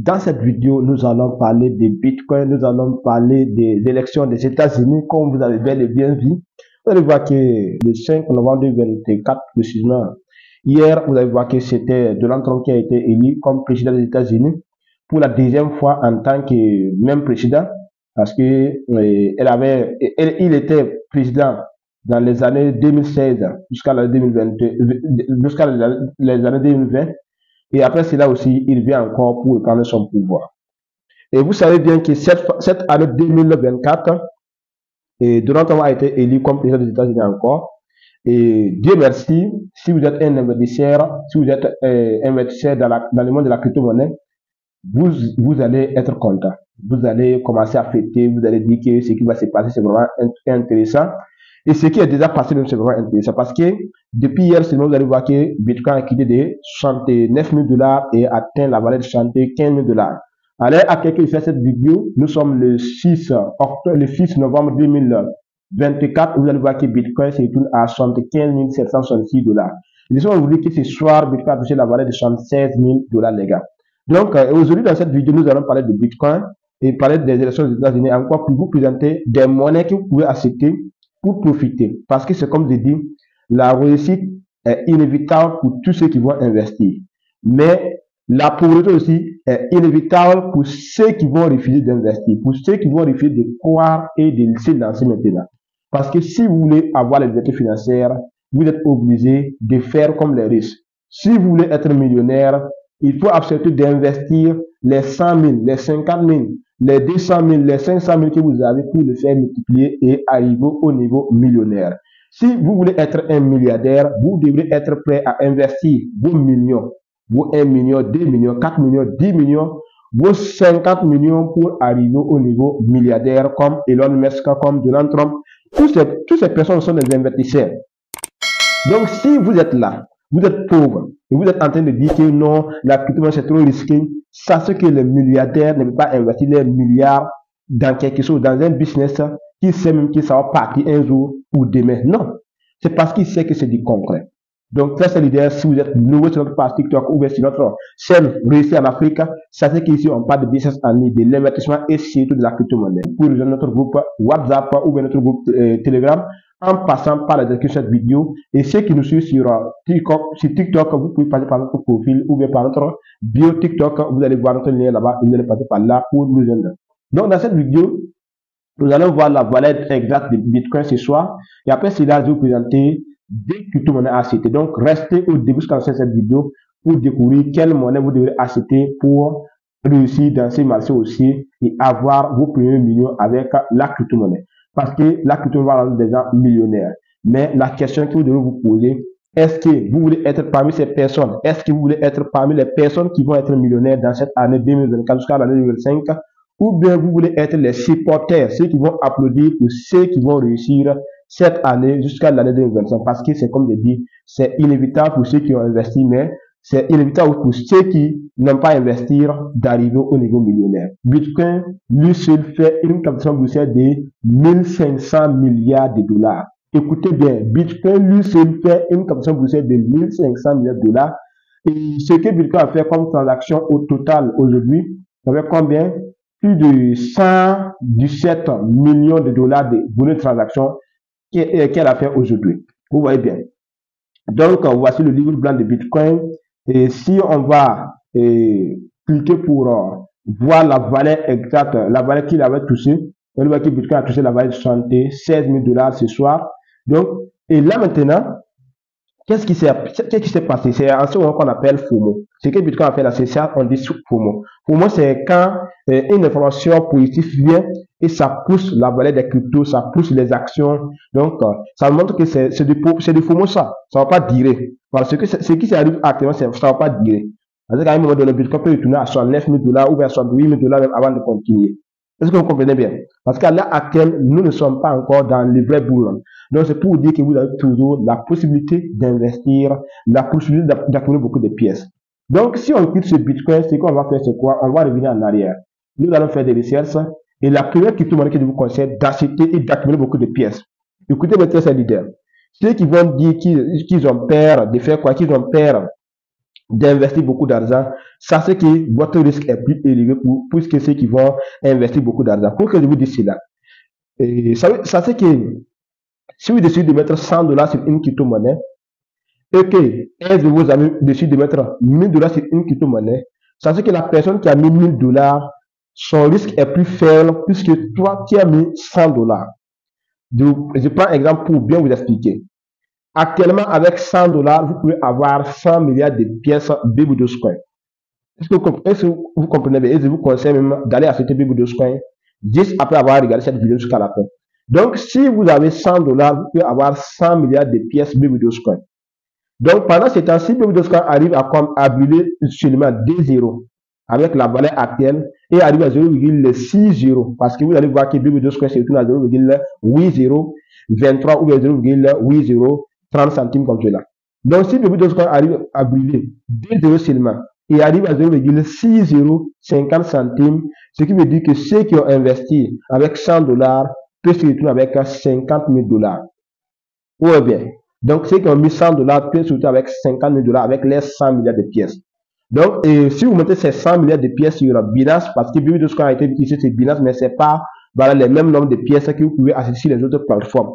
Dans cette vidéo, nous allons parler des bitcoins, nous allons parler des élections des États-Unis, comme vous avez bel et bien vu. Vous allez voir que le 5 novembre 2024, précisément, hier, vous allez voir que c'était Donald Trump qui a été élu comme président des États-Unis pour la deuxième fois en tant que même président, parce que il était président dans les années 2016 jusqu'à l'année 2020, jusqu'à les années 2020. Et après cela aussi, il vient encore pour prendre son pouvoir. Et vous savez bien que cette année 2024, Donald Trump a été élu comme président des États-Unis encore. Et Dieu merci, si vous êtes un investisseur, si vous êtes investisseur dans le monde de la crypto-monnaie, vous allez être content. Vous allez commencer à fêter, vous allez dire que ce qui va se passer, c'est vraiment intéressant. Et ce qui est déjà passé, c'est vraiment intéressant parce que depuis hier seulement, vous allez voir que Bitcoin a quitté de 69 000 $ et atteint la valeur de 75 000 $. Alors, à quelqu'un qui fait cette vidéo, nous sommes le 6 novembre 2024. Vous allez voir que Bitcoin se tourne à 75 766 $. Laissons vous dire que ce soir, Bitcoin a touché la valeur de 76 000 $, les gars. Donc, aujourd'hui, dans cette vidéo, nous allons parler de Bitcoin et parler des élections des États-Unis, encore pour vous présenter des monnaies que vous pouvez accepter pour profiter. Parce que c'est comme je dis, la réussite est inévitable pour tous ceux qui vont investir. Mais la pauvreté aussi est inévitable pour ceux qui vont refuser d'investir, pour ceux qui vont refuser de croire et de se lancer maintenant. Parce que si vous voulez avoir les libertés financières, vous êtes obligé de faire comme les riches. Si vous voulez être millionnaire, il faut accepter d'investir les 100 000, les 50 000, les 200 000, les 500 000 que vous avez pour le faire multiplier et arriver au niveau millionnaire. Si vous voulez être un milliardaire, vous devrez être prêt à investir vos millions, vos 1 million, 2 millions, 4 millions, 10 millions, vos 50 millions pour arriver au niveau milliardaire comme Elon Musk, comme Donald Trump. Toutes ces personnes sont des investisseurs. Donc, si vous êtes là, vous êtes pauvre, et vous êtes en train de dire que non, la crypto-monnaie c'est trop risqué, sachez que les milliardaires ne peuvent pas investir leurs milliards dans quelque chose, dans un business qui sait même que ça va partir un jour ou demain. Non, c'est parce qu'il sait que c'est du concret. Donc, ça c'est l'idée. Si vous êtes nouveau sur notre page TikTok ou bien sur notre chaîne Réussir en Afrique, sachez qu'ici on parle de business en ligne, de l'investissement et surtout de la crypto-monnaie. Pour rejoindre notre groupe WhatsApp ou bien notre groupe Telegram, en passant par la description de cette vidéo. Et ceux qui nous suivent sur TikTok, vous pouvez passer par notre profil ou bien par notre bio TikTok. Vous allez voir notre lien là-bas. Vous allez passer par là pour nous joindre. Donc, dans cette vidéo, nous allons voir la valeur exacte de Bitcoin ce soir. Et après cela, je vais vous présenter des crypto-monnaies à acheter. Donc, restez au début jusqu'à cette vidéo pour découvrir quelle monnaie vous devrez acheter pour réussir dans ces marchés aussi et avoir vos premiers millions avec la crypto-monnaie. Parce que la crypto-monnaie va rendre des gens millionnaires. Mais la question que vous devez vous poser, est-ce que vous voulez être parmi ces personnes? Est-ce que vous voulez être parmi les personnes qui vont être millionnaires dans cette année 2024 jusqu'à l'année 2025? Ou bien vous voulez être les supporters, ceux qui vont applaudir pour ceux qui vont réussir cette année jusqu'à l'année 2025? Parce que c'est comme je dis, c'est inévitable pour ceux qui ont investi, mais c'est inévitable pour ceux qui n'ont pas investi d'arriver au niveau millionnaire. Bitcoin, lui seul, fait une capitalisation boursière de 1500 milliards de $. Écoutez bien, Bitcoin, lui seul, fait une capitalisation boursière de 1500 milliards de $. Et ce que Bitcoin a fait comme transaction au total aujourd'hui, ça fait combien? Plus de 117 millions de dollars de volume de transaction qu'elle a fait aujourd'hui. Vous voyez bien. Donc, voici le livre blanc de Bitcoin. Et si on va cliquer pour voir la valeur exacte, la valeur qu'il avait touchée, on voit que Bitcoin a touché la valeur de 76 000 $ ce soir. Donc, et là maintenant, qu'est-ce qui s'est passé? C'est en ce moment qu'on appelle FOMO. Ce que Bitcoin a fait là, c'est ça, on dit FOMO. FOMO, c'est quand une information positive vient et ça pousse la valeur des cryptos, ça pousse les actions. Donc, ça montre que c'est du FOMO ça. Ça ne va pas durer. Parce que ce qui arrive actuellement, ça ne va pas durer. Parce qu'à un moment donné, Bitcoin peut retourner à 69 000 $ ou bien à 68 000 $ même avant de continuer. Est-ce que vous comprenez bien? Parce qu'à l'heure actuelle, nous ne sommes pas encore dans le vrai boulot. Donc, c'est pour vous dire que vous avez toujours la possibilité d'investir, la possibilité d'accumuler beaucoup de pièces. Donc, si on quitte ce Bitcoin, ce qu'on va faire, c'est quoi? On va revenir en arrière. Nous allons faire des recherches. Et la première crypto-monnaie que je vous conseille d'acheter et d'accumuler beaucoup de pièces. Écoutez maintenant ces leaders. Ceux qui vont dire qu'ils ont peur de faire quoi? Qu'ils ont peur d'investir beaucoup d'argent, ça c'est que votre risque est plus élevé plus que ceux qui vont investir beaucoup d'argent. Pour que je vous dise cela, et ça c'est que si vous décidez de mettre 100 dollars sur une crypto-monnaie et que un de vos amis décide de mettre 1000 dollars sur une crypto-monnaie, ça c'est que la personne qui a mis 1000 dollars, son risque est plus faible puisque toi qui as mis 100 dollars. Je prends un exemple pour bien vous expliquer. Actuellement, avec 100 dollars, vous pouvez avoir 100 milliards de pièces Baby Dogecoin. Est-ce que vous comprenez bien? Et je vous conseille même d'aller acheter Baby Dogecoin juste après avoir regardé cette vidéo jusqu'à la fin. Donc, si vous avez 100 dollars, vous pouvez avoir 100 milliards de pièces Baby Dogecoin. Donc, pendant ce temps, si Baby Dogecoin arrive à brûler seulement 2 zéros avec la valeur actuelle et arrive à 0,60, parce que vous allez voir que Baby Dogecoin se retrouve à 0,8023 ou bien 0,8030 centimes comme cela. Donc, si Baby Dogecoin arrive à brûler 2 zéros seulement et arrive à 0,6050 centimes, ce qui veut dire que ceux qui ont investi avec 100 dollars peuvent se retrouver avec 50 000 dollars. Ou bien, donc ceux qui ont mis 100 dollars peuvent se retrouver avec 50 000 dollars avec les 100 milliards de pièces. Donc, si vous mettez ces 100 milliards de pièces sur Binance, parce que Baby Dogecoin a été utilisé sur Binance, mais c'est pas voilà, les mêmes nombres de pièces que vous pouvez acheter sur les autres plateformes.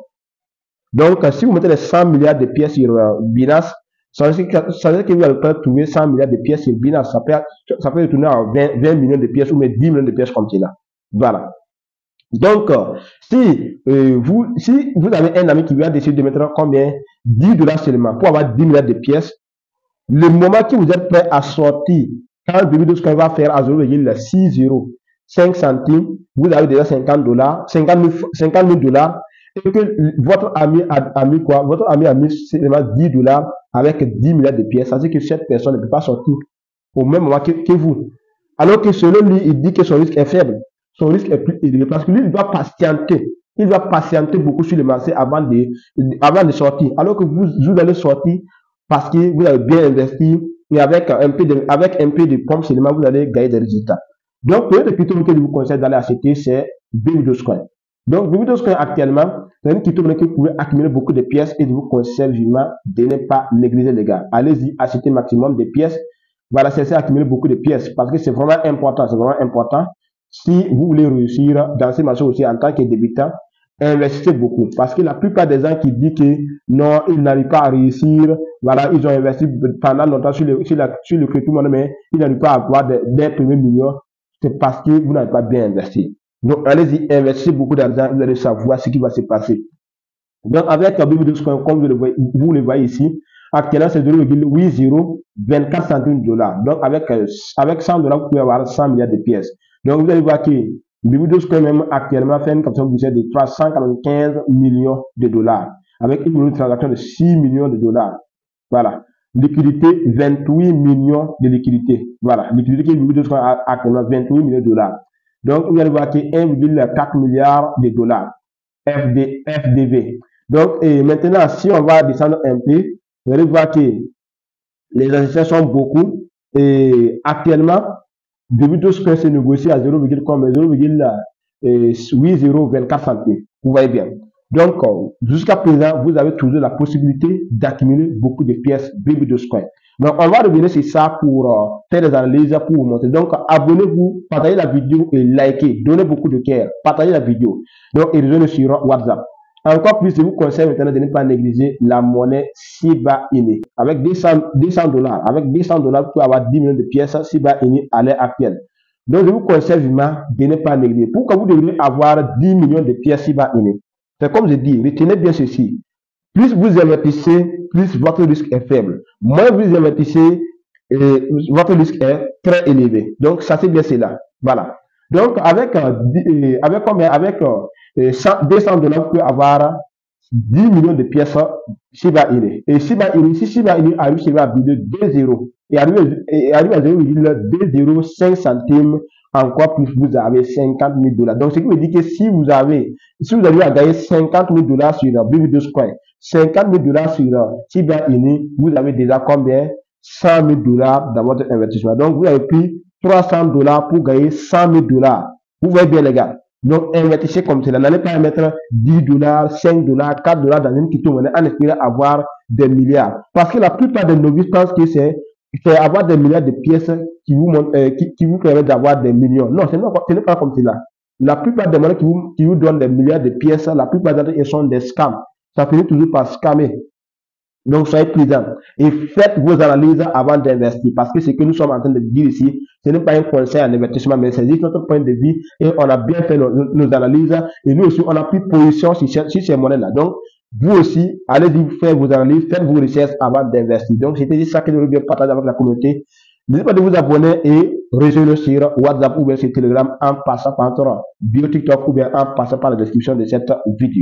Donc, si vous mettez les 100 milliards de pièces sur Binance, ça veut dire que vous allez pas trouver 100 milliards de pièces sur Binance. Ça peut retourner à 20 millions de pièces ou même 10 millions de pièces comme cela. Voilà. Donc, si vous avez un ami qui va décider de mettre combien 10 dollars seulement pour avoir 10 milliards de pièces, le moment que vous êtes prêt à sortir, quand Baby Dogecoin va faire à 0,605 centimes, vous avez déjà 50 dollars, 50 000 dollars, et que votre ami a mis quoi? Votre ami a mis seulement 10 dollars avec 10 milliards de pièces. Ça veut dire que cette personne ne peut pas sortir au même moment que vous. Alors que selon lui, il dit que son risque est faible. Son risque est plus élevé parce que lui, il doit patienter. Il va patienter beaucoup sur le marché avant de sortir. Alors que vous allez sortir parce que vous avez bien investi et avec un peu de pompe seulement, vous allez gagner des résultats. Donc, peut-être le crypto que je vous conseille d'aller acheter, c'est Baby Dogecoin. Donc, Baby Dogecoin actuellement, c'est une crypto-monnaie que vous pouvez accumuler beaucoup de pièces et je vous conseille vivement de ne pas négliger les gars. Allez-y, achetez maximum de pièces. Voilà, cessez d'accumuler beaucoup de pièces parce que c'est vraiment important. C'est vraiment important. Si vous voulez réussir dans ces marchés aussi en tant que débutant, investissez beaucoup. Parce que la plupart des gens qui disent que non, ils n'arrivent pas à réussir, voilà, ils ont investi pendant longtemps sur le crypto-monnaie, mais ils n'arrivent pas à avoir des premiers millions, c'est parce que vous n'avez pas bien investi. Donc, allez-y, investissez beaucoup d'argent, vous allez savoir ce qui va se passer. Donc, avec Baby Dogecoin, comme vous le voyez ici, actuellement, c'est 0,8024 centimes de dollars. Donc, avec 100 dollars, vous pouvez avoir 100 milliards de pièces. Donc, vous allez voir que Baby Dogecoin même actuellement fait une captation boursière de 395 millions de dollars avec une transaction de 6 millions de dollars. Voilà. Liquidité, 28 millions de liquidités. Voilà. Liquidité que Baby Dogecoin a actuellement 28 millions de dollars. Donc, vous allez voir que 1,4 milliard de dollars. FDV. Donc, maintenant, si on va descendre un peu, vous allez voir que les institutions sont beaucoup. Et actuellement, Baby Dogecoin se négocie à 0,8024 centimes. Vous voyez bien. Donc, jusqu'à présent, vous avez toujours la possibilité d'accumuler beaucoup de pièces Baby Dogecoin. Donc, on va revenir sur ça pour faire des analyses, pour vous montrer. Donc, abonnez-vous, partagez la vidéo et likez. Donnez beaucoup de cœur. Partagez la vidéo. Donc, et rejoignez sur WhatsApp. Encore plus, je vous conseille maintenant de ne pas négliger la monnaie Shiba Inu. Avec 200 dollars, avec 200 dollars, vous pouvez avoir 10 millions de pièces Shiba Inu à l'heure actuelle. Donc, je vous conseille vivement de ne pas négliger. Pourquoi vous devriez avoir 10 millions de pièces Shiba Inu? C'est comme je dis, retenez bien ceci. Plus vous investissez, plus votre risque est faible. Moins vous investissez, votre risque est très élevé. Donc, ça c'est bien cela. Voilà. Donc, avec 200 dollars, vous pouvez avoir 10 millions de pièces Shiba Inu. Et Shiba Inu, si Shiba Inu arrive à brûler 2 zéros et arrive à 0,205 centimes, encore plus, vous avez 50 000 dollars. Donc, ce qui veut dire que si vous arrivez à gagner 50 000 dollars sur Baby Dogecoin, 50 000 dollars sur Shiba Inu, vous avez déjà combien? 100 000 dollars dans votre investissement. Donc, vous avez pris 300 dollars pour gagner 100 000 dollars. Vous voyez bien, les gars. Donc, investissez comme cela. N'allez pas mettre 10 dollars, 5 dollars, 4 dollars dans une crypto-monnaie en espérant avoir des milliards. Parce que la plupart des novices pensent que c'est c'est avoir des milliards de pièces qui vous permettent d'avoir des millions. Non, ce n'est pas comme cela. La plupart des monnaie qui vous donnent des milliards de pièces, la plupart d'entre eux sont des scams. Ça finit toujours par scammer. Donc, soyez prudents et faites vos analyses avant d'investir parce que ce que nous sommes en train de dire ici, ce n'est pas un conseil en investissement, mais c'est juste notre point de vue et on a bien fait nos analyses et nous aussi, on a pris position sur ces monnaies-là. Donc, vous aussi, allez-y faire vos analyses, faites vos recherches avant d'investir. Donc, c'était juste ça que je voulais bien partager avec la communauté. N'hésitez pas de vous abonner et rejoindre sur WhatsApp ou bien sur Telegram en passant par notre bio TikTok ou bien en passant par la description de cette vidéo.